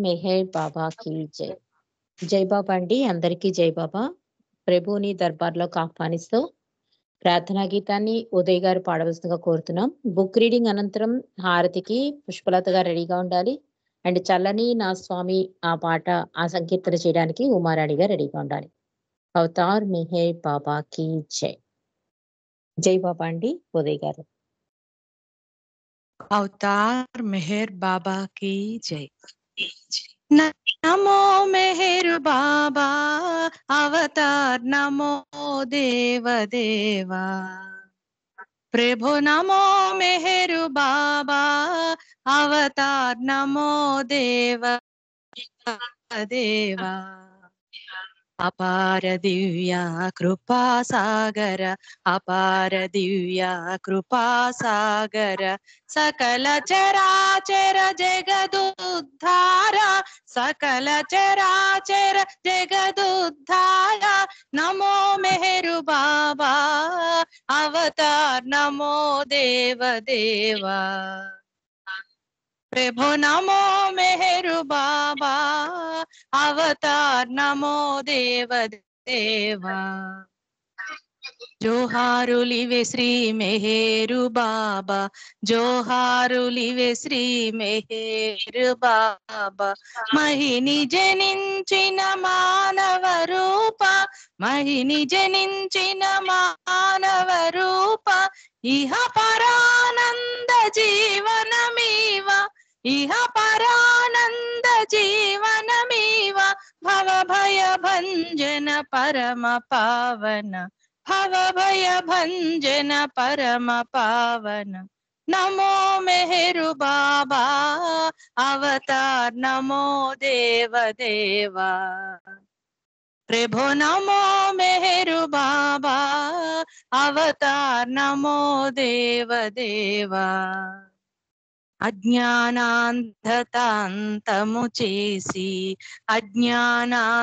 మెహర్ బాబాకి జై. జై బాబా అండి. అందరికీ జై బాబా. ప్రభువుని దర్బార్‌లోకి ఆహ్వానిస్తూ ప్రార్థనా గీతాన్ని ఉదయ్ గారు పాడవలసిందిగా కోరుతున్నాం. బుక్ రీడింగ్ అనంతరం హారతికి పుష్పలత గారు రెడీగా ఉండాలి. అండ్ చల్లని నా స్వామి ఆ పాట ఆ సంకీర్తన చేయడానికి ఉమారాణి గారు రెడీగా ఉండాలి. అవతార్ మెహర్ బాబాకి జై. జై బాబా అండి. ఉదయ్ గారు. अवतार मेहर बाबा की जय। नमो मेहर बाबा अवतार नमो देव देवा प्रभु नमो मेहर बाबा अवतार नमो देव देवा अपार दिव्या कृपा सागर अपार दिव्या कृपा सागर सकल चराचर जगदुद्धार सकल चराचर जगदुद्धार नमो मेहरु बाबा अवतार नमो देव देवा प्रभु नमो मेहरु बाबा अवतार नमो देव देवा जोहारुलिवे श्री मेहरु बाबा जोहारुलिवे श्री मेहरु बाबा महिनी जनिंचिन मानव रूप महिनी जनिंचिन मानव रूप इह परानंद जीवनमीव इह परानंद जीवनमीव भव भय भंजन परम पावन भव भय भंजन परम पावन नमो मेहरु बाबा अवतार नमो देव देवा प्रभु नमो मेहरु बाबा अवतार नमो देव देवा అజ్ఞానాంధతాంతము చేసి అజ్ఞానాంధతాంతము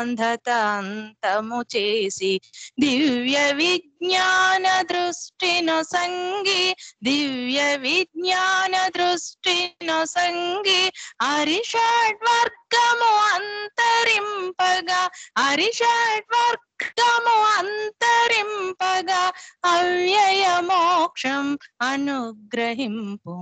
చేసి దివ్య విజ్ఞాన దృష్టిను సంగి దివ్య విజ్ఞాన దృష్టిను సంగి అరిషడ్వర్గము అంతరింపగా అరిషడ్వర్గము అంతరింపగా అవ్యయ మోక్షం అనుగ్రహింపు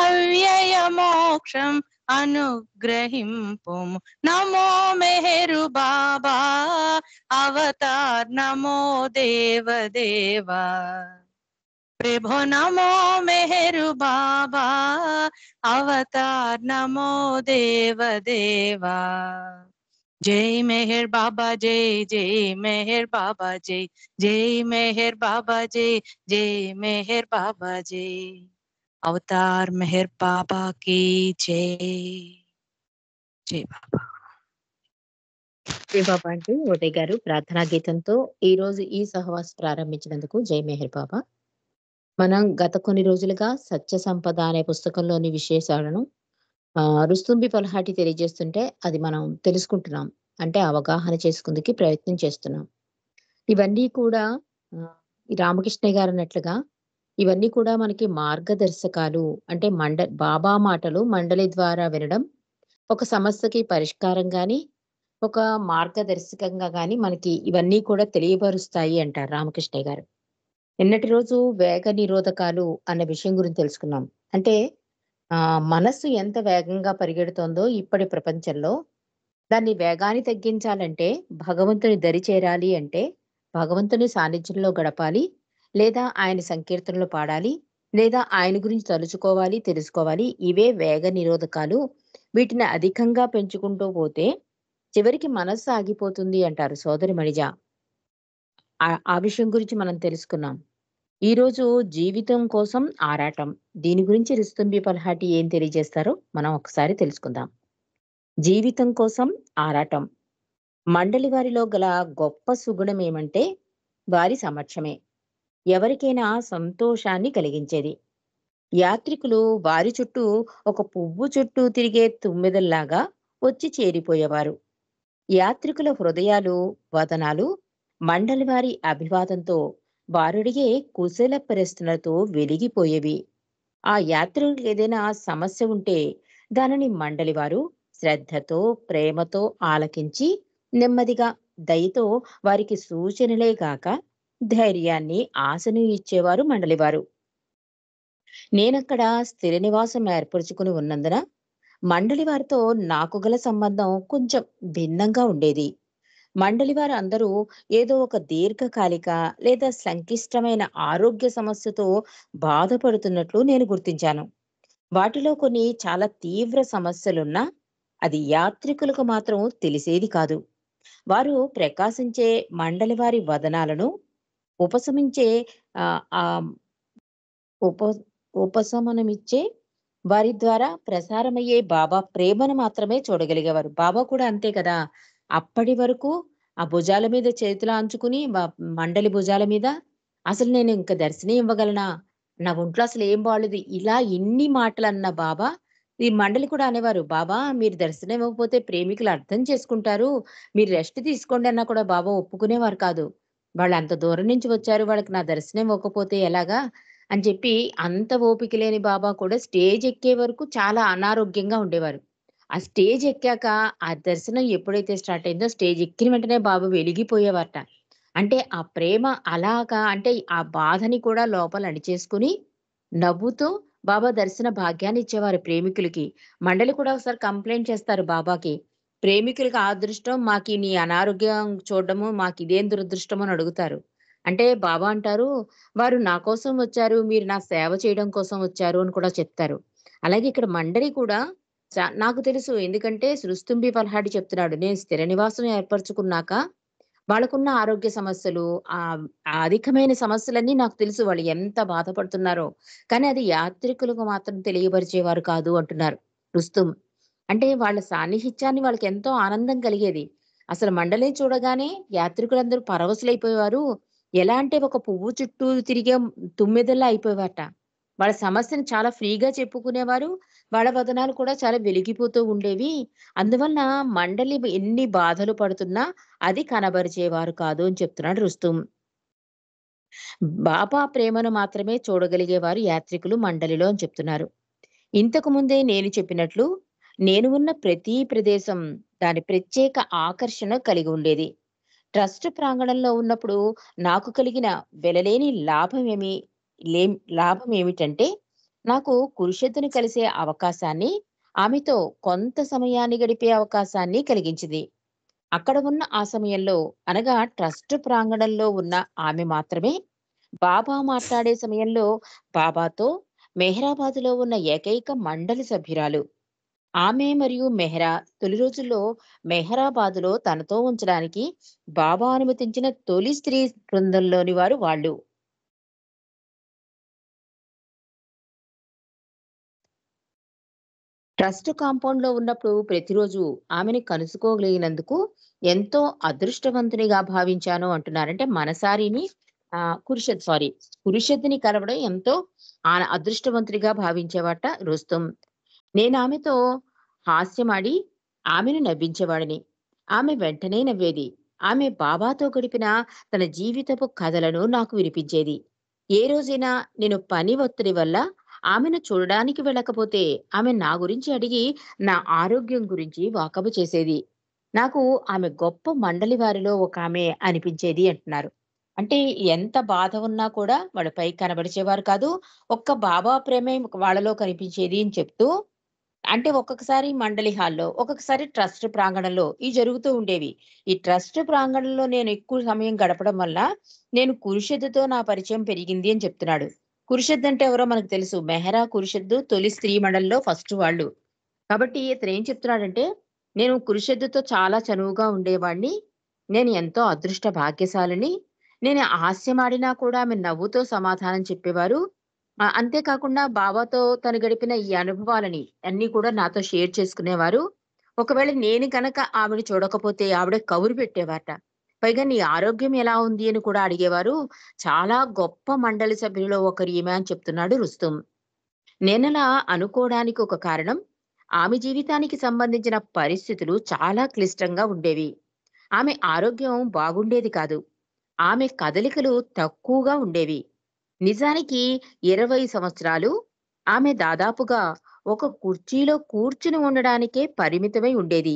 అవ్యయ మోక్షం అనుగ్రహింపుము నమో మెహరు బాబా అవతార్ నమో దేవ దేవా ప్రభు నమో మెహరు బాబా అవతార్ నమో దేవ దేవా జై మెహర్ బాబా జై జై మెహర్ బాబా జై జై మెహర్ బాబా జై జై మెహర్ బాబా జై అవతార్ మెహర్ బాబా की జై జై బాబా జై బాబా అండి. ఉదయ్ గారు ప్రార్థనా గీతంతో ఈ రోజు ఈ సహవాసం ప్రారంభించినందుకు జై మెహర్ బాబా. మనం గత కొన్ని రోజులుగా సత్య సంపద అనే పుస్తకంలోని విశేషాలను రుస్తుంబి పల్హాటి తెలియజేస్తుంటే అది మనం తెలుసుకుంటున్నాం. అంటే అవగాహన చేసుకుందుకి ప్రయత్నం చేస్తున్నాం. ఇవన్నీ కూడా ఈ రామకృష్ణయ్య గారు అన్నట్లుగా ఇవన్నీ కూడా మనకి మార్గదర్శకాలు. అంటే బాబా మాటలు మండలి ద్వారా వినడం ఒక సమస్యకి పరిష్కారం గాని, ఒక మార్గదర్శకంగా గాని మనకి ఇవన్నీ కూడా తెలియపరుస్తాయి అంటారు రామకృష్ణయ్య గారు. నిన్నటి రోజు వేగ నిరోధకాలు అన్న విషయం గురించి తెలుసుకున్నాం. అంటే మనస్సు ఎంత వేగంగా పరిగెడుతోందో ఇప్పటి ప్రపంచంలో, దాన్ని వేగాన్ని తగ్గించాలంటే భగవంతుని దరి చేరాలి అంటే భగవంతుని సాన్నిధ్యంలో గడపాలి. లేదా ఆయన సంకీర్తనలు పాడాలి. లేదా ఆయన గురించి తలుచుకోవాలి, తెలుసుకోవాలి. ఇవే వేగ నిరోధకాలు. వీటిని అధికంగా పెంచుకుంటూ పోతే చివరికి మనస్సు ఆగిపోతుంది అంటారు సోదరి మణిజ. ఆ విషయం గురించి మనం తెలుసుకున్నాం. ఈరోజు జీవితం కోసం ఆరాటం. దీని గురించి రుస్తుంబి పల్హాటి ఏం తెలియజేస్తారో మనం ఒకసారి తెలుసుకుందాం. జీవితం కోసం ఆరాటం. మండలి వారిలో గల గొప్ప సుగుణం ఏమంటే వారి సమక్షమే ఎవరికైనా సంతోషాన్ని కలిగించేది. యాత్రికులు వారి చుట్టూ ఒక పువ్వు చుట్టూ తిరిగే తుమ్మెదల్లాగా వచ్చి చేరిపోయేవారు. యాత్రికుల హృదయాలు, వదనాలు మండలి వారి అభివాదంతో వారడిగే కుశల ప్రశ్నలతో వెలిగిపోయేవి. ఆ యాత్రికులకు ఏదైనా సమస్య ఉంటే దానిని మండలి వారు శ్రద్ధతో, ప్రేమతో ఆలకించి నెమ్మదిగా దయతో వారికి సూచనలే గాక ధైర్యాన్ని, ఆశను ఇచ్చేవారు మండలివారు. నేనక్కడ స్థిర నివాసం ఏర్పరుచుకుని ఉన్నందున మండలి వారితో నాకు గల సంబంధం కొంచెం భిన్నంగా ఉండేది. మండలి వారు అందరూ ఏదో ఒక దీర్ఘకాలిక లేదా సంక్లిష్టమైన ఆరోగ్య సమస్యతో బాధపడుతున్నట్లు నేను గుర్తించాను. వాటిలో కొన్ని చాలా తీవ్ర సమస్యలున్నా అది యాత్రికులకు మాత్రం తెలిసేది కాదు. వారు ప్రకాశించే మండలి వారి వదనాలను ఉపశమించే ఆహ్, ఆహ్, ఉప ఉపశమనమిచ్చే వారి ద్వారా ప్రసారమయ్యే బాబా ప్రేమను మాత్రమే చూడగలిగేవారు. బాబా కూడా అంతే కదా! అప్పటి వరకు ఆ భుజాల మీద చేతులు ఆంచుకుని మండలి భుజాల మీద అసలు నేను ఇంక దర్శనం ఇవ్వగలనా? నా ఒంట్లో అసలు ఏం బాలేదు. ఇలా ఇన్ని మాటలన్న బాబా ఈ మండలి కూడా అనేవారు. బాబా మీరు దర్శనం ఇవ్వకపోతే ప్రేమికులు అర్థం చేసుకుంటారు. మీరు రెస్ట్ తీసుకోండి అన్నా కూడా బాబా ఒప్పుకునేవారు కాదు. వాళ్ళంత దూరం నుంచి వచ్చారు. వాళ్ళకి నా దర్శనం ఇవ్వకపోతే ఎలాగా? అని చెప్పి అంత ఓపిక లేని బాబా కూడా స్టేజ్ ఎక్కే వరకు చాలా అనారోగ్యంగా ఉండేవారు. ఆ స్టేజ్ ఎక్కాక ఆ దర్శనం ఎప్పుడైతే స్టార్ట్ అయిందో స్టేజ్ ఎక్కిన వెంటనే బాబా వెలిగిపోయేవారట. అంటే ఆ ప్రేమ అలాగా అంటే ఆ బాధని కూడా లోపల అణిచేసుకొని నవ్వుతూ బాబా దర్శన భాగ్యాన్ని ఇచ్చేవారు ప్రేమికులకి. మండలి కూడా ఒకసారి కంప్లెయింట్ చేస్తారు బాబాకి. ప్రేమికులకి ఆ అదృష్టం మాకీ నీ అనారోగ్యం చూడడము మాకిదేం దురదృష్టం అని అడుగుతారు. అంటే బాబా అంటారు వారు నా కోసం వచ్చారు. మీరు నా సేవ చేయడం కోసం వచ్చారు అని కూడా చెప్తారు. అలాగే ఇక్కడ మండలి కూడా నాకు తెలుసు. ఎందుకంటే సృస్తుంబి పల్హాడి చెప్తున్నాడు. నేను స్థిర నివాసం ఏర్పరచుకున్నాక వాళ్ళకున్న ఆరోగ్య సమస్యలు, ఆ అధికమైన సమస్యలన్నీ నాకు తెలుసు. వాళ్ళు ఎంత బాధపడుతున్నారో. కానీ అది యాత్రికులకు మాత్రం తెలియబరిచేవారు కాదు అంటున్నారు రుస్తుం. అంటే వాళ్ళ సాన్నిహిత్యాన్ని వాళ్ళకెంతో ఆనందం కలిగేది. అసలు మండలిని చూడగానే యాత్రికులందరూ పరవశులైపోయేవారు. ఎలా అంటే ఒక పువ్వు చుట్టూ తిరిగే తుమ్మెదల్లా అయిపోయేవారట. వాళ్ళ సమస్యను చాలా ఫ్రీగా చెప్పుకునేవారు. వాళ్ళ వదనాలు కూడా చాలా వెలిగిపోతూ ఉండేవి. అందువలన మండలి ఎన్ని బాధలు పడుతున్నా అది కనబరిచేవారు కాదు అని చెప్తున్నాడు రుస్తుం. బాబా ప్రేమను మాత్రమే చూడగలిగేవారు యాత్రికులు మండలిలో అని చెప్తున్నారు. ఇంతకు ముందే నేను చెప్పినట్లు నేను ఉన్న ప్రతి ప్రదేశం దాని ప్రత్యేక ఆకర్షణ కలిగి ఉండేది. ట్రస్ట్ ప్రాంగణంలో ఉన్నప్పుడు నాకు కలిగిన వెలలేని లాభం ఏమిటంటే నాకు కురుషెద్దుని కలిసే అవకాశాన్ని, ఆమెతో కొంత సమయాన్ని గడిపే అవకాశాన్ని కలిగించింది. అక్కడ ఉన్న ఆ సమయంలో అనగా ట్రస్ట్ ప్రాంగణంలో ఉన్న ఆమె మాత్రమే బాబా మాట్లాడే సమయంలో బాబాతో మెహరాబాదులో ఉన్న ఏకైక మండలి సభ్యురాలు. ఆమె మరియు మెహ్రా తొలి రోజుల్లో మెహరాబాదులో తనతో ఉంచడానికి బాబా అనుమతించిన తొలి స్త్రీ బృందంలోని వారు వాళ్ళు. ట్రస్ట్ కాంపౌండ్‌లో ఉన్నప్పుడు ప్రతిరోజు ఆమెని కలుసుకోగలిగినందుకు ఎంతో అదృష్టవంతునిగా భావించాను అంటున్నారు. అంటే మనసారిని కురుషద్‌ని కలవడం ఎంతో అదృష్టవంతుడిగా భావించేవాట రుస్తుం. నేనామెతో హాస్యమాడి ఆమెను నవ్వించేవాడిని. ఆమె వెంటనే నవ్వేది. ఆమె బాబాతో గడిపిన తన జీవితపు కథలను నాకు వినిపించేది. ఏ రోజైనా నేను పని ఒత్తిడి వల్ల ఆమెను చూడడానికి వెళ్ళకపోతే ఆమె నా గురించి అడిగి నా ఆరోగ్యం గురించి వాకబు చేసేది. నాకు ఆమె గొప్ప మండలి వారిలో ఒక ఆమె అనిపించేది అంటున్నారు. అంటే ఎంత బాధ ఉన్నా కూడా వాళ్ళు పైకి కనబరిచేవారు కాదు. ఒక్క బాబా ప్రేమే వాళ్ళలో కనిపించేది అని చెప్తూ అంటే ఒక్కొక్కసారి మండలి హాల్‌లో, ఒక్కొక్కసారి ట్రస్ట్ ప్రాంగణంలో ఇయి జరుగుతూ ఉండేవి. ఈ ట్రస్ట్ ప్రాంగణంలో నేను ఎక్కువ సమయం గడపడం వల్ల, నేను కురుషద్దుతో నా పరిచయం పెరిగింది అని చెప్తున్నాడు. కురుషద్ అంటే ఎవరో మనకు తెలుసు. మెహరా కురుషద్దు తొలి స్త్రీ మండలిలో ఫస్ట్ వాళ్ళు. కాబట్టి ఇతనేం చెప్తున్నాడంటే, నేను కురుషద్దుతో చాలా చనువుగా ఉండేవాడిని. నేను ఎంతో అదృష్ట భాగ్యశాలిని. నేను హాస్యమాడినా కూడా ఆమె నవ్వుతో సమాధానం చెప్పేవారు. అంతేకాకుండా బాబాతో తను గడిపిన ఈ అనుభవాలని అన్నీ కూడా నాతో షేర్ చేసుకునేవారు. ఒకవేళ నేను గనక ఆవిడ చూడకపోతే ఆవిడ కబురు పెట్టేవారట. పైగా నీ ఆరోగ్యం ఎలా ఉంది అని కూడా అడిగేవారు. చాలా గొప్ప మండలి సభ్యులలో ఒకరు ఈమె అని చెప్తున్నాడు రుస్తుం. నేనలా అనుకోవడానికి ఒక కారణం, ఆమె జీవితానికి సంబంధించిన పరిస్థితులు చాలా క్లిష్టంగా ఉండేవి. ఆమె ఆరోగ్యం బాగుండేది కాదు. ఆమె కదలికలు తక్కువగా ఉండేవి. నిజానికి 20 సంవత్సరాలు ఆమె దాదాపుగా ఒక కుర్చీలో కూర్చుని ఉండడానికే పరిమితమై ఉండేది.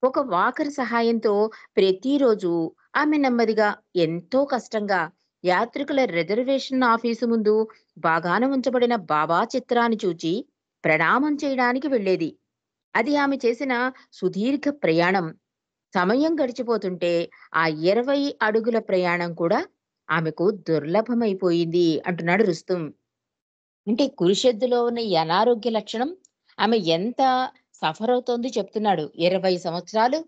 ఒక వాకర్ సహాయంతో ప్రతిరోజు ఆమె నెమ్మదిగా, ఎంతో కష్టంగా యాత్రికుల రిజర్వేషన్ ఆఫీసు ముందు బాగాన ఉంచబడిన బాబా చిత్రాన్ని చూచి ప్రణామం చేయడానికి వెళ్ళేది. అది ఆమె చేసిన సుదీర్ఘ ప్రయాణం. సమయం గడిచిపోతుంటే ఆ 20 అడుగుల ప్రయాణం కూడా ఆమెకు దుర్లభమైపోయింది అంటున్నాడు రుస్తుం. అంటే కురిషెద్దులో ఉన్న ఈ అనారోగ్య లక్షణం ఆమె ఎంత సఫర్ అవుతోంది చెప్తున్నాడు. 20 సంవత్సరాలు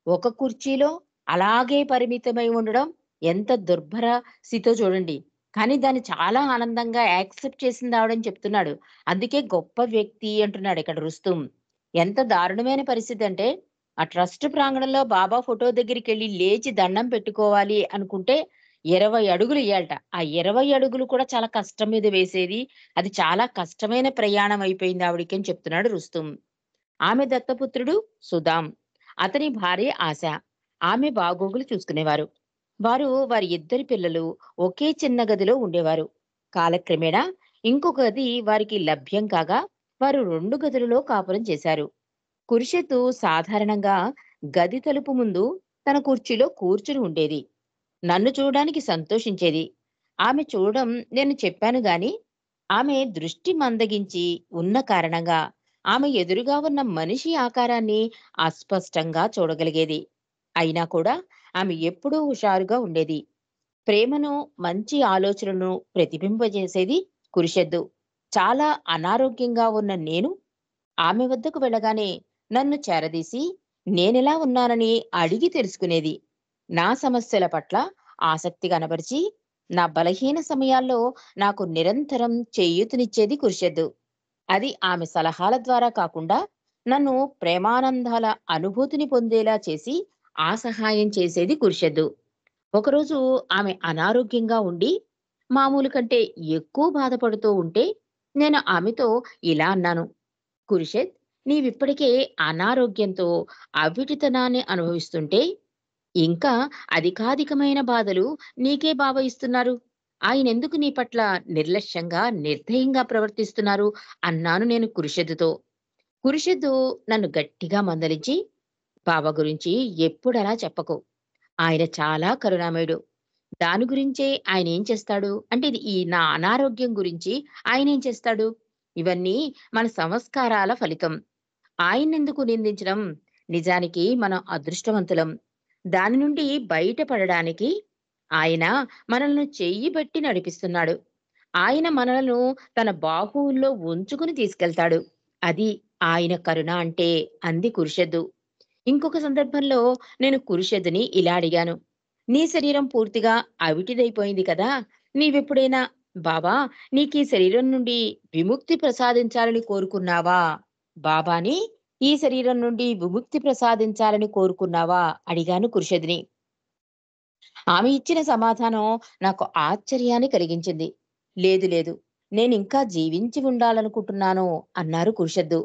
ఒక కుర్చీలో అలాగే పరిమితమై ఉండడం ఎంత దుర్భర స్థితో చూడండి. కానీ దాన్ని చాలా ఆనందంగా యాక్సెప్ట్ చేసింది ఆవిడని చెప్తున్నాడు. అందుకే గొప్ప వ్యక్తి అంటున్నాడు ఇక్కడ రుస్తుం. ఎంత దారుణమైన పరిస్థితి అంటే ఆ ట్రస్ట్ ప్రాంగణంలో బాబా ఫోటో దగ్గరికెళ్ళి లేచి దండం పెట్టుకోవాలి అనుకుంటే 20 అడుగులు ఎయ్యాలట. ఆ 20 అడుగులు కూడా చాలా కష్టం మీద వేసేది. అది చాలా కష్టమైన ప్రయాణం అయిపోయింది ఆవిడకి అని చెప్తున్నాడు రుస్తుం. ఆమె దత్తపుత్రుడు సుదాం. అతని భార్య ఆశ. ఆమె బాగోగులు చూసుకునేవారు. వారి ఇద్దరి పిల్లలు ఒకే చిన్న గదిలో ఉండేవారు. కాలక్రమేణా ఇంకో గది వారికి లభ్యం కాగా వారు 2 గదులలో కాపురం చేశారు. కురిషత్తు సాధారణంగా గది తలుపు ముందు తన కుర్చీలో కూర్చుని ఉండేది. నన్ను చూడడానికి సంతోషించేది. ఆమె చూడడం నేను చెప్పాను గాని, ఆమె దృష్టి మందగించి ఉన్న కారణంగా ఆమె ఎదురుగా ఉన్న మనిషి ఆకారాన్ని అస్పష్టంగా చూడగలిగేది. అయినా కూడా ఆమె ఎప్పుడూ హుషారుగా ఉండేది. ప్రేమను, మంచి ఆలోచనలను ప్రతిబింబజేసేది కురిషెద్దు. చాలా అనారోగ్యంగా ఉన్న నేను ఆమె వద్దకు వెళ్ళగానే నన్ను చేరదీసి నేనెలా ఉన్నానని అడిగి తెలుసుకునేది. నా సమస్యల పట్ల ఆసక్తి కనబరిచి, నా బలహీన సమయాల్లో నాకు నిరంతరం చేయూతనిచ్చేది కురిషెద్దు. అది ఆమె సలహాల ద్వారా కాకుండా నన్ను ప్రేమానందాల అనుభూతిని పొందేలా చేసి ఆ సహాయం చేసేది కురిషెద్దు. ఒకరోజు ఆమె అనారోగ్యంగా ఉండి మామూలు కంటే ఎక్కువ బాధపడుతూ ఉంటే నేను ఆమెతో ఇలా అన్నాను. కురిషత్, నీవిప్పటికే అనారోగ్యంతో అవిటితనాన్ని అనుభవిస్తుంటే ఇంకా అధికాధికమైన బాధలు నీకే బావ ఇస్తున్నారు. ఆయనెందుకు నీ పట్ల నిర్లక్ష్యంగా, నిర్దయంగా ప్రవర్తిస్తున్నారు అన్నాను నేను కురిషద్దుతో. కురిషద్దు నన్ను గట్టిగా మందలించి, బావ గురించి ఎప్పుడలా చెప్పకు. ఆయన చాలా కరుణామయుడు. దాని గురించే ఆయనేం చేస్తాడు అంటే ఇది ఈ నా అనారోగ్యం గురించి ఆయనేం చేస్తాడు? ఇవన్నీ మన సంస్కారాల ఫలితం. ఆయన్నెందుకు నిందించడం? నిజానికి మనం అదృష్టవంతులం. దాని నుండి బయటపడడానికి ఆయన మనల్ని చెయ్యి బట్టి నడిపిస్తున్నాడు. ఆయన మనలను తన బాహువుల్లో ఉంచుకుని తీసుకెళ్తాడు. అది ఆయన కరుణ అంటే అంది కురిషద్దు. ఇంకొక సందర్భంలో నేను కురిషద్దుని ఇలా అడిగాను. నీ శరీరం పూర్తిగా అవిటిదైపోయింది కదా! నీవెప్పుడైనా బాబా నీకీ శరీరం నుండి విముక్తి ప్రసాదించాలని కోరుకున్నావా? బాబాని ఈ శరీరం నుండి విముక్తి ప్రసాదించాలని కోరుకున్నావా? అడిగాను కురిషద్దుని. ఆమె ఇచ్చిన సమాధానం నాకు ఆశ్చర్యాన్ని కలిగించింది. లేదు లేదు. నేనింకా జీవించి ఉండాలనుకుంటున్నాను అన్నారు కురిషద్దు.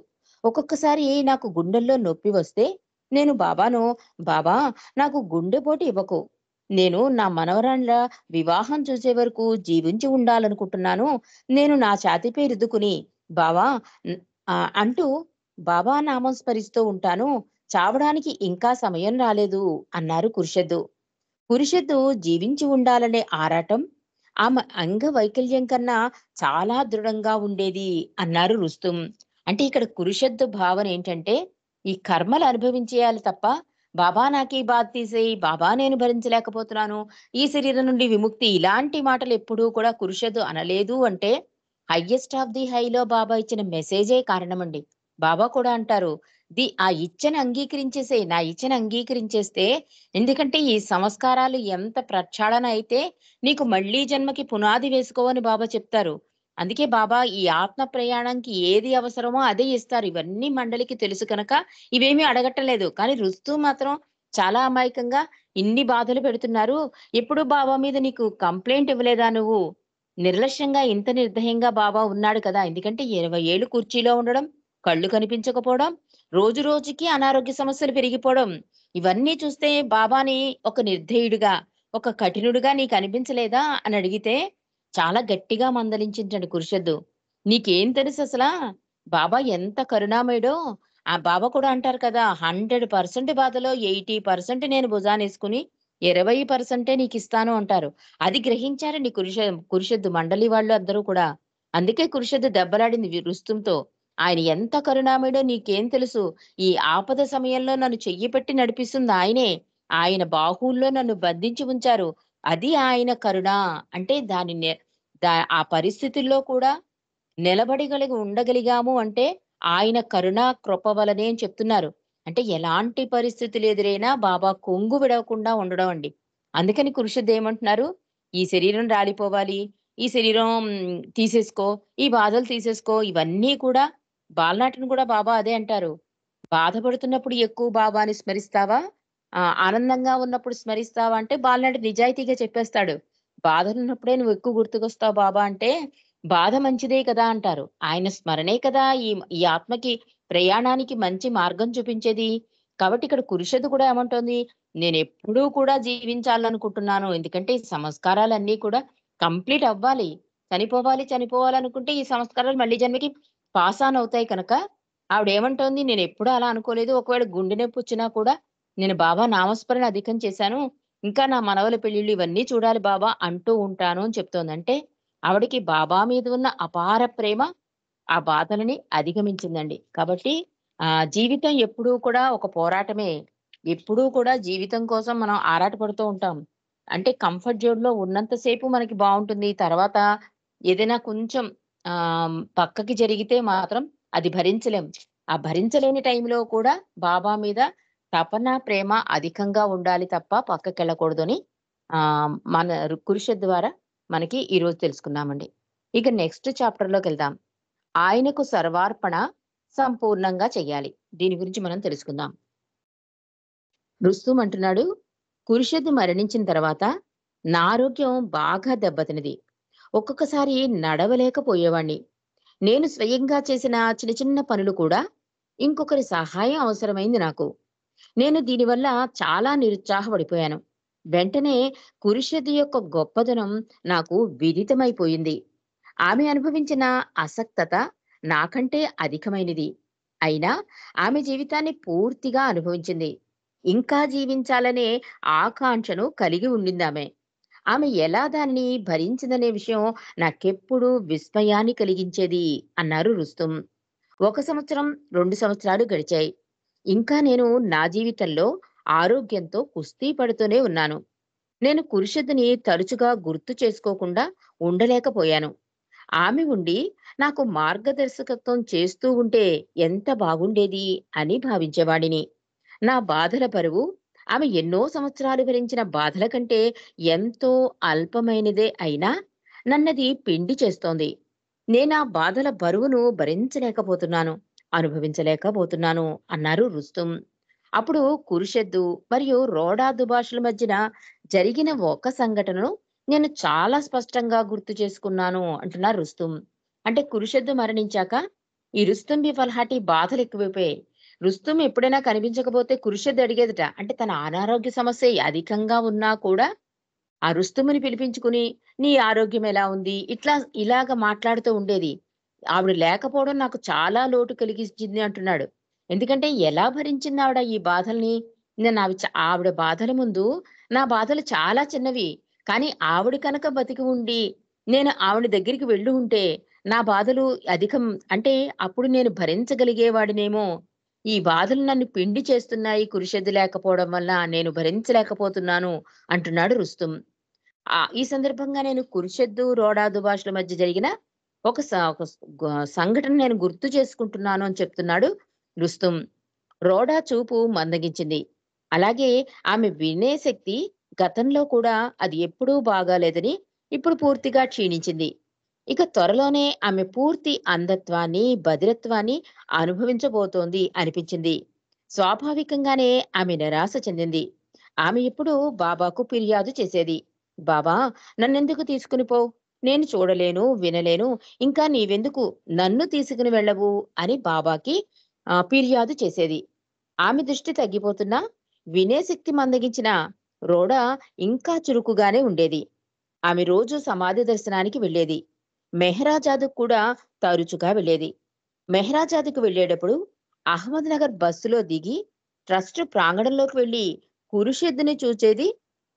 ఒక్కొక్కసారి నాకు గుండెల్లో నొప్పి వస్తే నేను బాబాను, బాబా నాకు గుండెపోటు ఇవ్వకు. నేను నా మనవరాండ్ల వివాహం చూసే వరకు జీవించి ఉండాలనుకుంటున్నాను. నేను నా ఛాతీపై రుద్దుకుని బావా అంటూ బాబా నామం స్మరిస్తూ ఉంటాను. చావడానికి ఇంకా సమయం రాలేదు అన్నారు కురిషద్దు. పురుషుడు జీవించి ఉండాలనే ఆరాటం ఆమె అంగవైకల్యం కన్నా చాలా దృఢంగా ఉండేది అన్నారు రుస్తుం. అంటే ఇక్కడ కురుషద్దు భావన ఏంటంటే ఈ కర్మలు అనుభవించేయాలి తప్ప బాబా నాకీ బాధ తీసేయి, బాబా నేను భరించలేకపోతున్నాను, ఈ శరీరం నుండి విముక్తి ఇలాంటి మాటలు ఎప్పుడూ కూడా కురుషద్దు అనలేదు అంటే హైయెస్ట్ ఆఫ్ ది హైలో బాబా ఇచ్చిన మెసేజే కారణమండి. బాబా కూడా అంటారు ఆ ఇచ్చని అంగీకరించేసేయి, నా ఇచ్చని అంగీకరించేస్తే ఎందుకంటే ఈ సంస్కారాలు ఎంత ప్రక్షాళన అయితే నీకు మళ్ళీ జన్మకి పునాది వేసుకోవని బాబా చెప్తారు. అందుకే బాబా ఈ ఆత్మ ప్రయాణంకి ఏది అవసరమో అదే ఇస్తారు. ఇవన్నీ మండలికి తెలుసు కనుక ఇవేమీ అడగట్లేదు. కానీ రుస్తూ మాత్రం చాలా అమాయకంగా ఇన్ని బాధలు పెడుతున్నారు. ఎప్పుడు బాబా మీద నీకు కంప్లెయింట్ ఇవ్వలేదా నువ్వు? నిర్లక్ష్యంగా ఇంత నిర్దయంగా బాబా ఉన్నాడు కదా! ఎందుకంటే 20 ఏళ్ళు కుర్చీలో ఉండడం, కళ్ళు కనిపించకపోవడం, రోజు రోజుకి అనారోగ్య సమస్యలు పెరిగిపోవడం. ఇవన్నీ చూస్తే బాబాని ఒక నిర్దయుడిగా, ఒక కఠినుడిగా నీకనిపించలేదా అని అడిగితే, చాలా గట్టిగా మందలించించండి కురిషద్దు. నీకేం తెలుససలా? బాబా ఎంత కరుణామయుడో, ఆ బాబా కూడా అంటారు కదా! 100% బాధలో 80% నేను భుజానేసుకుని 20% నీకిస్తాను అంటారు. అది గ్రహించారండి కురుషద్ మండలి వాళ్ళు అందరూ కూడా. అందుకే కురుషద్ దెబ్బలాడింది రుస్తుంతో. ఆయన ఎంత కరుణామయుడో నీకేం తెలుసు? ఈ ఆపద సమయంలో నన్ను చెయ్యి పెట్టి నడిపిస్తుంది ఆయనే. ఆయన బాహువుల్లో నన్ను బంధించి ఉంచారు. అది ఆయన కరుణ. అంటే దాని నె ఆ పరిస్థితుల్లో కూడా ఉండగలిగాము అంటే, ఆయన కరుణా కృప వలనే అని చెప్తున్నారు. అంటే ఎలాంటి పరిస్థితులు ఎదురైనా బాబా కొంగు విడవకుండా ఉండడం అండి. అందుకని కురుషుద్దు ఏమంటున్నారు, "ఈ శరీరం రాలిపోవాలి, ఈ శరీరం తీసేసుకో, ఈ బాధలు తీసేసుకో." ఇవన్నీ కూడా బాలనాటిని కూడా బాబా అదే అంటారు. బాధపడుతున్నప్పుడు ఎక్కువ బాబాని స్మరిస్తావా? ఆనందంగా ఉన్నప్పుడు స్మరిస్తావా? అంటే బాలనాటి నిజాయితీగా చెప్పేస్తాడు. బాధలున్నప్పుడే నువ్వు ఎక్కువ గుర్తుకొస్తావు బాబా అంటే, బాధ మంచిదే కదా అంటారు. ఆయన స్మరణే కదా ఈ ఆత్మకి ప్రయాణానికి మంచి మార్గం చూపించేది. కాబట్టి ఇక్కడ కురుషది కూడా ఏమంటోంది, నేనెప్పుడూ కూడా జీవించాలనుకుంటున్నాను. ఎందుకంటే ఈ సంస్కారాలన్నీ కూడా కంప్లీట్ అవ్వాలి. చనిపోవాలనుకుంటే ఈ సంస్కారాలు మళ్ళీ జన్మకి పాస్ ఆన్ అవుతాయి కనుక ఆవిడేమంటోంది, నేనెప్పుడూ అలా అనుకోలేదు. ఒకవేళ గుండె నొప్పొచ్చినా కూడా నేను బాబా నామస్మరణ అధికం చేశాను. ఇంకా నా మనవల పెళ్ళిళ్ళు ఇవన్నీ చూడాలి బాబా అంటూ ఉంటాను అని చెప్తోంది. అంటే ఆవిడకి బాబా మీద ఉన్న అపార ప్రేమ ఆ బాధలని అధిగమించిందండి. కాబట్టి జీవితం ఎప్పుడూ కూడా ఒక పోరాటమే. ఎప్పుడూ కూడా జీవితం కోసం మనం ఆరాటపడుతూ ఉంటాం. అంటే కంఫర్ట్ జోన్‌లో ఉన్నంత సేపు మనకి బావుంటుంది. తర్వాత ఏదైనా కొంచెం పక్కకి జరిగితే మాత్రం అది భరించలేం. ఆ భరించలేని టైంలో కూడా బాబా మీద తపన, ప్రేమ అధికంగా ఉండాలి తప్ప పక్కకెళ్ళకూడదని మన కురుష ద్వారా మనకి ఈరోజు తెలుసుకున్నామండి. ఇక నెక్స్ట్ చాప్టర్‌లోకెళ్దాం. ఆయనకు సర్వార్పణ సంపూర్ణంగా చెయ్యాలి. దీని గురించి మనం తెలుసుకుందాం. రుస్తుం అంటున్నాడు, కురుషద్ మరణించిన తర్వాత నా ఆరోగ్యం బాగా దెబ్బతిన్నది. ఒక్కొక్కసారి నడవలేకపోయేవాణ్ణి. నేను స్వయంగా చేసిన చిన్న చిన్న పనులు కూడా ఇంకొకరి సహాయం అవసరమైంది నాకు. నేను దీనివల్ల చాలా నిరుత్సాహపడిపోయాను. వెంటనే కురుషది యొక్క గొప్పదనం నాకు విదితమైపోయింది. ఆమె అనుభవించిన అసక్తత నాకంటే అధికమైనది. అయినా ఆమె జీవితాన్ని పూర్తిగా అనుభవించింది. ఇంకా జీవించాలనే ఆకాంక్షను కలిగి ఉండిందామె. ఆమె ఎలా దాన్ని భరించిందనే విషయం నాకెప్పుడూ విస్మయాన్ని కలిగించేది అన్నారు రుస్తుం. 1 సంవత్సరం, 2 సంవత్సరాలు గడిచాయి. ఇంకా నేను నా జీవితంలో ఆరోగ్యంతో కుస్తీ పడుతూనే ఉన్నాను. నేను కురుషుద్ధిని తరచుగా గుర్తు చేసుకోకుండా ఉండలేకపోయాను. ఆమె ఉండి నాకు మార్గదర్శకత్వం చేస్తూ ఉంటే ఎంత బాగుండేది అని భావించేవాడిని. నా బాధల బరువు ఆమె ఎన్నో సంవత్సరాలు భరించిన బాధల కంటే ఎంతో అల్పమైనదే అయినా నన్నది పిండి చేస్తోంది. నేనా బాధల బరువును భరించలేకపోతున్నాను, అనుభవించలేకపోతున్నాను అన్నారు రుస్తుం. అప్పుడు కురుషెద్దు మరియు రోడా దుబాషుల మధ్యన జరిగిన ఒక సంఘటనను నేను చాలా స్పష్టంగా గుర్తు చేసుకున్నాను అంటున్నారు రుస్తుం. అంటే కురుషెద్దు మరణించాక ఈ రుస్తుంబి ఫల్హాటి బాధలు ఎక్కువైపోయాయి. రుస్తుం ఎప్పుడైనా కనిపించకపోతే కురుషెద్దు అడిగేదట. అంటే తన అనారోగ్య సమస్య అధికంగా ఉన్నా కూడా ఆ రుస్తుముని పిలిపించుకుని, "నీ ఆరోగ్యం ఎలా ఉంది?" ఇలాగ మాట్లాడుతూ ఉండేది. ఆవిడ లేకపోవడం నాకు చాలా లోటు కలిగించింది అంటున్నాడు. ఎందుకంటే ఎలా భరించిందావిడ ఈ బాధల్ని? ఆవిడ బాధల ముందు నా బాధలు చాలా చిన్నవి. కానీ ఆవిడ కనుక బతికి ఉండి, నేను ఆవిడ దగ్గరికి వెళ్ళి ఉంటే, నా బాధలు అధికం అంటే అప్పుడు నేను భరించగలిగేవాడినేమో. ఈ బాధలు నన్ను పిండి చేస్తున్నాయి కురుషెద్దు లేకపోవడం వల్ల నేను భరించలేకపోతున్నాను అంటున్నాడు రుస్తుం. ఈ సందర్భంగా నేను కురుషెద్దు, రోడా దుబాషుల మధ్య జరిగిన ఒక స ఒక స్ గ సంఘటన నేను గుర్తు చేసుకుంటున్నాను అని చెప్తున్నాడు రుస్తుం. రోడా చూపు మందగించింది. అలాగే ఆమె వినే శక్తి గతంలో కూడా అది ఎప్పుడూ బాగాలేదని ఇప్పుడు పూర్తిగా క్షీణించింది. ఇక త్వరలోనే ఆమె పూర్తి అంధత్వాన్ని, బధిరత్వాన్ని అనుభవించబోతోంది అనిపించింది. స్వాభావికంగానే ఆమె నిరాశ చెందింది. ఆమె ఎప్పుడూ బాబాకు ఫిర్యాదు చేసేది. బాబా, నన్నెందుకు తీసుకుని పోవు? నేను చూడలేను, వినలేను. ఇంకా నీవెందుకు నన్ను తీసుకుని వెళ్ళవు అని బాబాకి ఫిర్యాదు చేసేది. ఆమె దృష్టి తగ్గిపోతున్నా వినే శక్తి మందగించిన రోడా ఇంకా చురుకుగానే ఉండేది. ఆమె రోజు సమాధి దర్శనానికి వెళ్ళేది. మెహరాజాదు కూడా తరచుగా వెళ్ళేది. మెహ్రాజాద్‌కు వెళ్ళేటప్పుడు అహ్మద్‌నగర్ బస్సులో దిగి ట్రస్ట్ ప్రాంగణంలోకి వెళ్లి కురుషెద్దుని చూచేది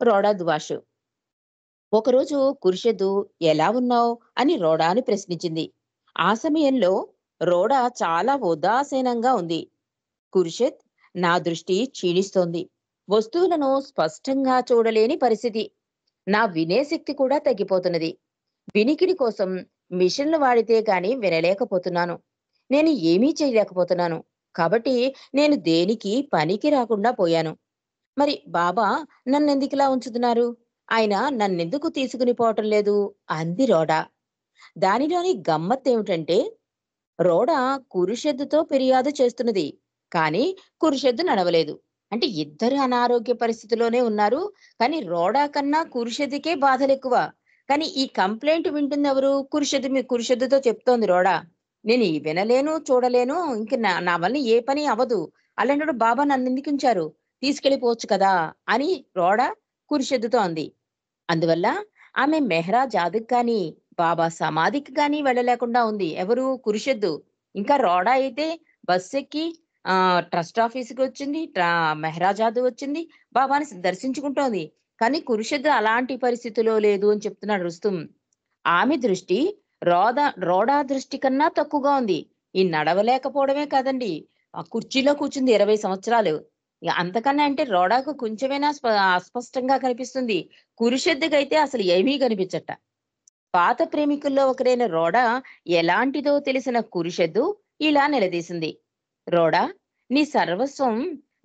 రోడా దువాషు. ఒకరోజు కురుషెద్దు ఎలా ఉన్నావు అని రోడాని ప్రశ్నించింది. ఆ సమయంలో రోడా చాలా ఉదాసీనంగా ఉంది. కురుషెత్, నా దృష్టి క్షీణిస్తోంది. వస్తువులను స్పష్టంగా చూడలేని పరిస్థితి. నా వినే శక్తి కూడా తగ్గిపోతున్నది. వినికిడి కోసం మిషన్లు వాడితే గాని వినలేకపోతున్నాను. నేను ఏమీ చేయలేకపోతున్నాను. కాబట్టి నేను దేనికి పనికి రాకుండా పోయాను. మరి బాబా నన్నెందుకిలా ఉంచుతున్నారు? ఆయన నన్నెందుకు తీసుకుని పోవటం లేదు? అంది రోడా. దానిలోని గమ్మత్తేమిటంటే రోడా కురుషెద్దుతో ఫిర్యాదు చేస్తున్నది. కానీ కురుషెద్దు నడవలేదు. అంటే ఇద్దరు అనారోగ్య పరిస్థితిలోనే ఉన్నారు. కానీ రోడా కన్నా కురుషెద్దుకే బాధలెక్కువ. కానీ ఈ కంప్లెయింట్ వింటుందెవరు? కురుషెద్దుతో చెప్తోంది రోడా. నేను ఈ వినలేను, చూడలేను. ఇంక నా నా వల్ల ఏ పని అవ్వదు. అలాంటప్పుడు బాబా నన్నెందుకుంచారు? తీసుకెళ్ళిపోవచ్చు కదా! అని రోడా కురుషెద్దుతో అంది. అందువల్ల ఆమె మెహ్రా జాదుకి గాని, బాబా సమాధికి గాని వెళ్ళలేకుండా ఉంది. ఎవరు? కురుషెద్దు. ఇంకా రోడా అయితే బస్సెక్కి ట్రస్ట్ ఆఫీస్‌కొచ్చింది. మెహ్రా జాదు వచ్చింది. బాబాని దర్శించుకుంటోంది. కానీ కురుషెద్దు అలాంటి పరిస్థితిలో లేదు అని చెప్తున్నాడు రుస్తుం. ఆమె దృష్టి రోడా దృష్టి కన్నా తక్కువగా ఉంది. ఈ నడవలేకపోవడమే కాదండి. ఆ కుర్చీలో కూర్చుంది 20 సంవత్సరాలు. ఇగ అంతకన్నా అంటే రోడాకు కొంచెమైనా అస్పష్టంగా కనిపిస్తుంది. కురుషెద్దుకైతే అసలు ఏమీ కనిపించట. పాత ప్రేమికుల్లో ఒకరైన రోడా ఎలాంటిదో తెలిసిన కురుషెద్దు ఇలా నిలదీసింది. రోడా, నీ సర్వస్వం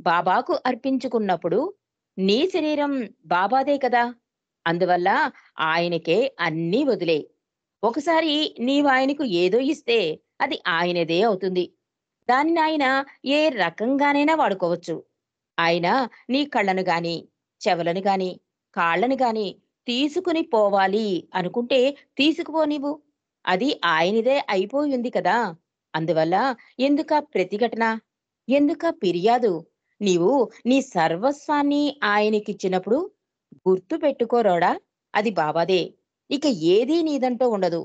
బాబాకు అర్పించుకున్నప్పుడు నీ శరీరం బాబాదే కదా! అందువల్ల ఆయనకే అన్నీ వదిలేయ్. ఒకసారి నీవాయనకు ఏదో ఇస్తే అది ఆయనదే అవుతుంది. దానినాయన ఏ రకంగానైనా వాడుకోవచ్చు. ఆయన నీ కళ్ళను గాని, చెవులను గాని, కాళ్ళను గాని తీసుకుని పోవాలి అనుకుంటే తీసుకుపోనివ్వు. అది ఆయనదే అయిపోయుంది కదా! అందువల్ల ఎందుకా ప్రతిఘటన? ఎందుకా ఫిర్యాదు? నీవు నీ సర్వస్వాన్ని ఆయనకిచ్చినప్పుడు గుర్తు పెట్టుకోరోడా, అది బాబాదే. ఇక ఏదీ నీదంటూ ఉండదు.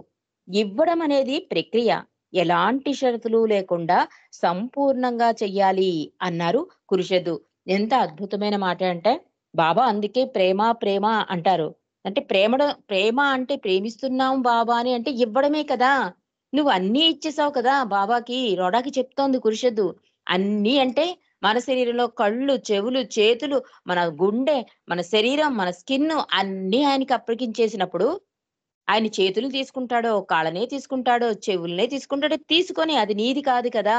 ఇవ్వడం అనేది ప్రక్రియ. ఎలాంటి షరతులు లేకుండా సంపూర్ణంగా చెయ్యాలి అన్నారు కురుషెద్దు. ఎంత అద్భుతమైన మాట అంటే, బాబా అందుకే ప్రేమ, ప్రేమ అంటారు. అంటే ప్రేమ అంటే ప్రేమిస్తున్నాం బాబా అని అంటే ఇవ్వడమే కదా! నువ్వు అన్నీ ఇచ్చేసావు కదా బాబాకి. రోడాకి చెప్తోంది కురుషెద్దు. అన్నీ అంటే మన శరీరంలో కళ్ళు, చెవులు, చేతులు, మన గుండె, మన శరీరం, మన స్కిన్ను అన్నీ ఆయనకి అప్పగించేసినప్పుడు, ఆయన చేతులు తీసుకుంటాడో, కాళ్ళనే తీసుకుంటాడో, చెవులనే తీసుకుంటాడో తీసుకొని అది నీది కాదు కదా!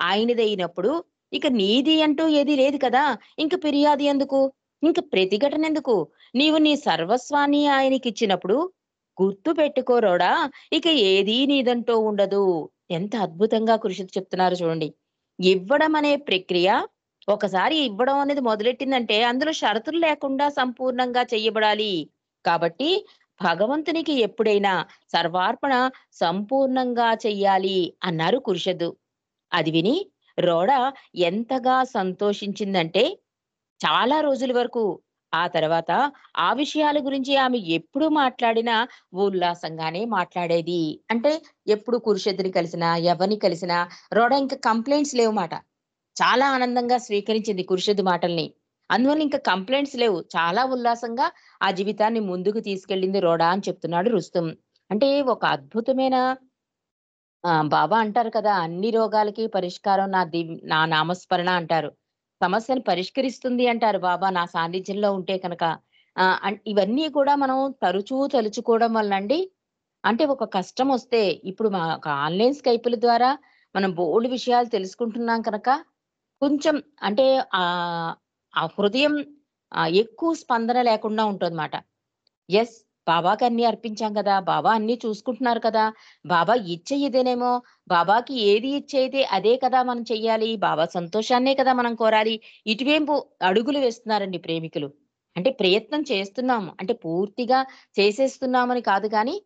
ఆయనదయినప్పుడు ఇక నీది అంటూ ఏది లేదు కదా! ఇంక ఫిర్యాదు ఎందుకు? ఇంక ప్రతిఘటనెందుకు? నీవు నీ సర్వస్వాన్ని ఆయనకిచ్చినప్పుడు గుర్తుపెట్టుకోరోడా, ఇక ఏదీ నీదంటూ ఉండదు. ఎంత అద్భుతంగా కృషి చెప్తున్నారు చూడండి. ఇవ్వడం అనే ప్రక్రియ ఒకసారి ఇవ్వడం అనేది మొదలెట్టిందంటే అందులో షరతులు లేకుండా సంపూర్ణంగా చెయ్యబడాలి. కాబట్టి భగవంతునికి ఎప్పుడైనా సర్వార్పణ సంపూర్ణంగా చెయ్యాలి అన్నారు కురుషదు. అది విని రోడా ఎంతగా సంతోషించిందంటే చాలా రోజుల వరకు ఆ తర్వాత ఆ విషయాల గురించి ఆమె ఎప్పుడు మాట్లాడినా ఉల్లాసంగానే మాట్లాడేది. అంటే ఎప్పుడు కురుషద్దుని కలిసినా, ఎవరిని కలిసినా రోడా ఇంక కంప్లెయింట్స్ లేవు మాట. చాలా ఆనందంగా స్వీకరించింది కురుషద్ మాటల్ని. అందువల్ల ఇంక కంప్లెయింట్స్ లేవు. చాలా ఉల్లాసంగా ఆ జీవితాన్ని ముందుకు తీసుకెళ్ళింది రోడా అని చెప్తున్నాడు రుస్తుం. అంటే ఒక అద్భుతమైన బాబా అంటారు కదా! అన్ని రోగాలకి పరిష్కారం నా నామస్మరణ అంటారు. సమస్యను పరిష్కరిస్తుంది అంటారు బాబా నా సాన్నిధ్యంలో ఉంటే కనుక. ఇవన్నీ కూడా మనం తరచూ తలుచుకోవడం వల్లండి అంటే ఒక కష్టమొస్తే ఇప్పుడు ఆన్‌లైన్ స్కైపుల ద్వారా మనం బోలెడు విషయాలు తెలుసుకుంటున్నాం కనుక కొంచెం అంటే ఆహ్, ఆ హృదయం ఎక్కువ స్పందన లేకుండా ఉంటదన్నమాట. యెస్. బాబాకన్నీ అర్పించాం కదా! బాబా అన్నీ చూసుకుంటున్నారు కదా! బాబా ఇచ్చ ఇదేనేమో! బాబాకి ఏది ఇచ్చయితే అదే కదా మనం చెయ్యాలి. బాబా సంతోషాన్నే కదా మనం కోరాలి. ఇటువైపు అడుగులు వేస్తున్నారండి ప్రేమికులు. అంటే ప్రయత్నం చేస్తున్నాము. అంటే పూర్తిగా చేసేస్తున్నామని కాదు గానీ,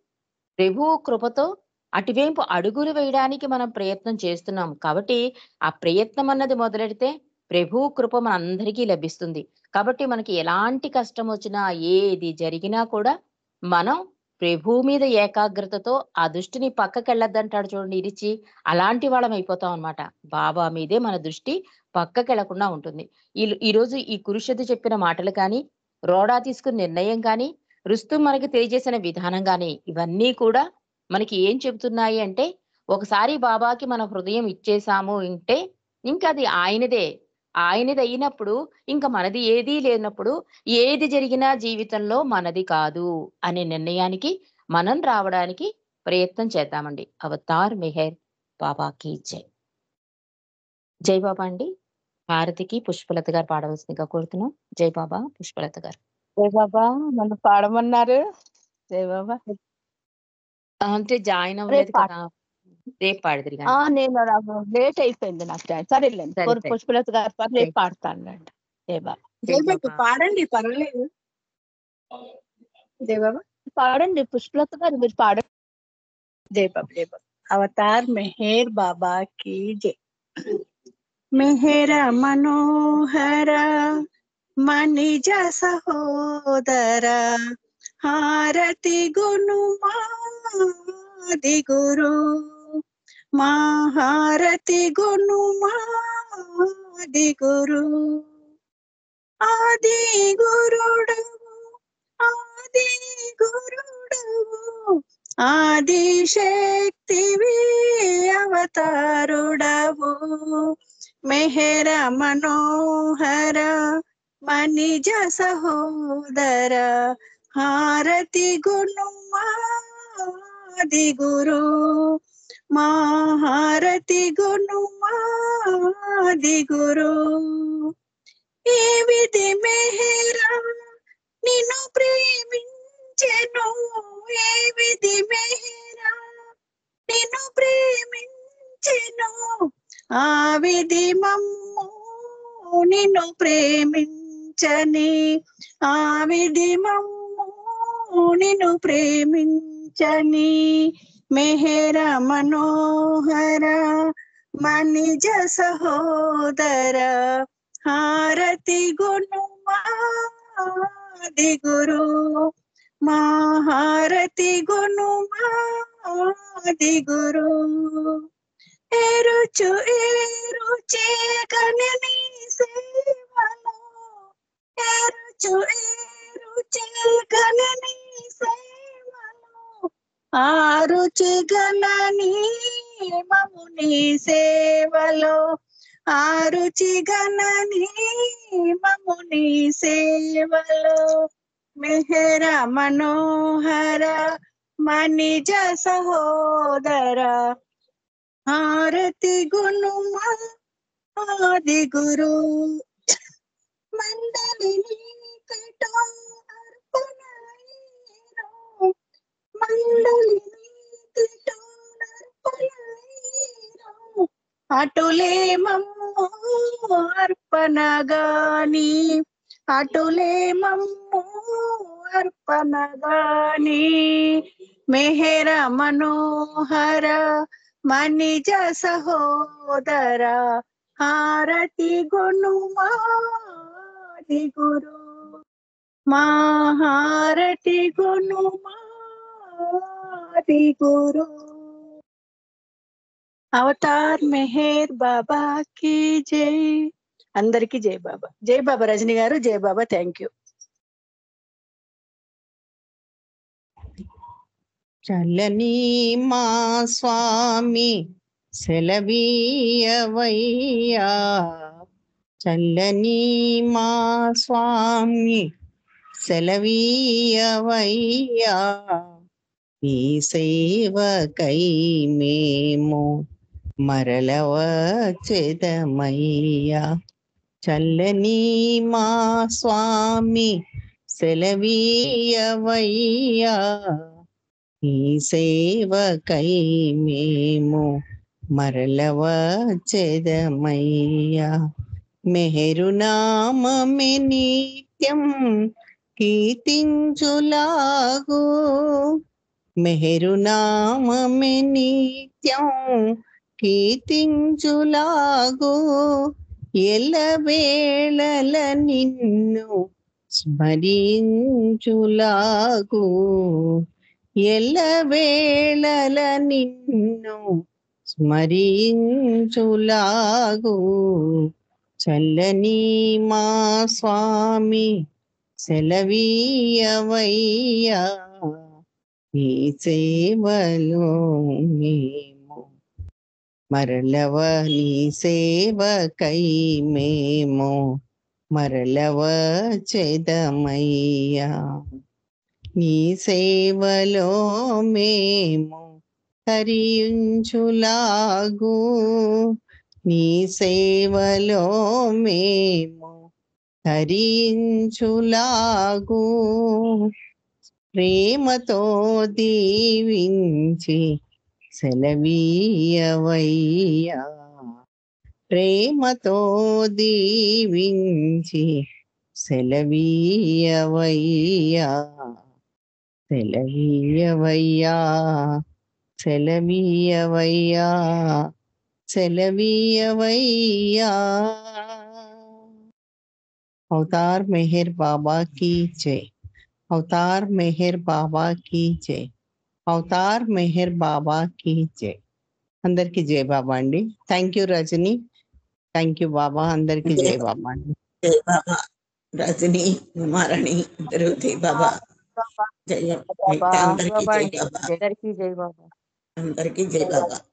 ప్రభువు కృపతో అటువైపు అడుగులు వేయడానికి మనం ప్రయత్నం చేస్తున్నాం. కాబట్టి ఆ ప్రయత్నం అన్నది మొదలెడితే ప్రభువు కృప మనందరికీ లభిస్తుంది. కాబట్టి మనకి ఎలాంటి కష్టమొచ్చినా, ఏది జరిగినా కూడా మనం ప్రభువు మీద ఏకాగ్రతతో ఆ దృష్టిని పక్కకెళ్ళొద్దంటాడు చూడండి ఇరిచి. అలాంటి వాళ్ళం అయిపోతాం అన్నమాట. బాబా మీదే మన దృష్టి పక్కకెళ్ళకుండా ఉంటుంది. ఈరోజు ఈ కురుషుడు చెప్పిన మాటలు కానీ, రోడా తీసుకున్న నిర్ణయం కానీ, రుస్తుం మనకి తెలియజేసిన విధానం గాని, ఇవన్నీ కూడా మనకి ఏం చెబుతున్నాయి అంటే, ఒకసారి బాబాకి మన హృదయం ఇచ్చేసాము అంటే, ఇంకది ఆయనదే. ఆయనదయినప్పుడు ఇంక మనది ఏదీ లేనప్పుడు, ఏది జరిగినా జీవితంలో మనది కాదు అనే నిర్ణయానికి మనం రావడానికి ప్రయత్నం చేద్దామండి. అవతార్ మెహర్ బాబాకి జై. జై బాబా అండి. హారతికి పుష్పలత గారు పాడవలసిందిగా కోరుతున్నాం. జై బాబా, పుష్పలత గారు. జై బాబా నన్ను పాడమన్నారు. జై బాబా. అంటే జాయిన్ రేపు అవ్వలేదు పాట కదా! రేపు పాడుదురు గాని. నేను నాకు లేట్ అయిపోయింది నాకు టైం. సరేలేండి. సరే, సరే. పుష్పలత గారి పాట జై రేపు పాడతానులేండి. జై బాబా. జై జయబెట్టు బాబా. పాడండి, పర్వాలేదు. జై బాబా. పాడండి పుష్పలత గారు, మీరు పాడండి. जय बाबा, जय बाबा। अवतार मेहर बाबा की जय। मेहर मनोहर मनिज सहोदर हारति गुणुमादि गुरु महारति गुणुमादि गुरु आदि गुरुडवु आदि गुरुडवु ఆదిశక్తివి అవతారుడవు మెహర మనోహర మనిజ సహోదర హారతి గుణుమాది గురు మహారతి గుణుమాది గురు ఏ విధి మెహర నిన్ను ప్రేమించెను ఏ విధి మెహరా నిన్ను ప్రేమించెను ఆ విధి మమ్ము నిన్ను ప్రేమించని ఆ విధి మమ్ము నిన్ను ప్రేమించని మెహర మనోహర మనిజ సహోదర హారతి గుణుమాది గురు మహారతి గుణుమాది గురు ఏరుచు ఏరుచే గణని సేవలో ఏరుచు ఏరుచే గణని సేవలో ఆరుచి గణని మముని సేవలో ఆరుచి గణని మముని సేవలో మెహర మనోహర మనిజ సహోదర హారతి గుణుమాది గురు మండలిని కటో అర్పణైరో మండలిని కటో అర్పణైరో అటులే మమ్ము అర్పణగాని అటులే మమ్ము అర్పణగాని మెహర మనోహర మనిజ సహోదర హారతి గుణుమాది గురు మహారతి గుణుమాది గురు అవతార్ మెహర్ బాబా కి జై. అందరికి జై బాబా. జై బాబా రజని గారు. జై బాబా. Thank you. చల్లని మా స్వామి సెలవీయవయ్యా చల్లని మా స్వామి సెలవీయవయ్యా ఈ సేవకై మేము మరలవచ్చెదమయ్యా చల్లని మా స్వామి సెలవీయవయ్యా ఈ సేవకై మేము మరలవచ్చెదమయ్యా మెహరునామమే నిత్యం కీర్తించులాగు మెహరునామమే నిత్యం కీర్తించులాగు ఎల్లవేళల నిన్ను స్మరించులాగు ఎల్లవేళల నిన్ను స్మరించులాగు చల్లని మా స్వామి సెలవీయవయ్యా. ఈ సేవలో మేము మరలవ, నీ సేవకై మేము మరలవ చెదమయ్యా. నీ సేవలో మేము తరించులాగు, నీ సేవలో మేము తరించులాగు ప్రేమతో దీవించి సెలవీయవయ్యా. ప్రేమతో దీవించి సెలవీయవయ్యా. సెలవీయవయ్యా, సెలవీయవయ్యా, సెలవీయవయ్యా. అవతార్ మెహర్ బాబా की जय. అవతార్ మెహర్ బాబా की जय. అవతార్ మెహర్ బాబా की जय. అందరికి జై బాబా అండి. Thank you Rajini, thank you Baba. అందరికి జై బాబా అండి. జై బాబా. రజని, ఉమారాణి ఇద్దరు జై బాబా. జయ బాబా అందరికీ జై బాబా. అందరికీ జై బాబా. అందరికీ జై బాబా.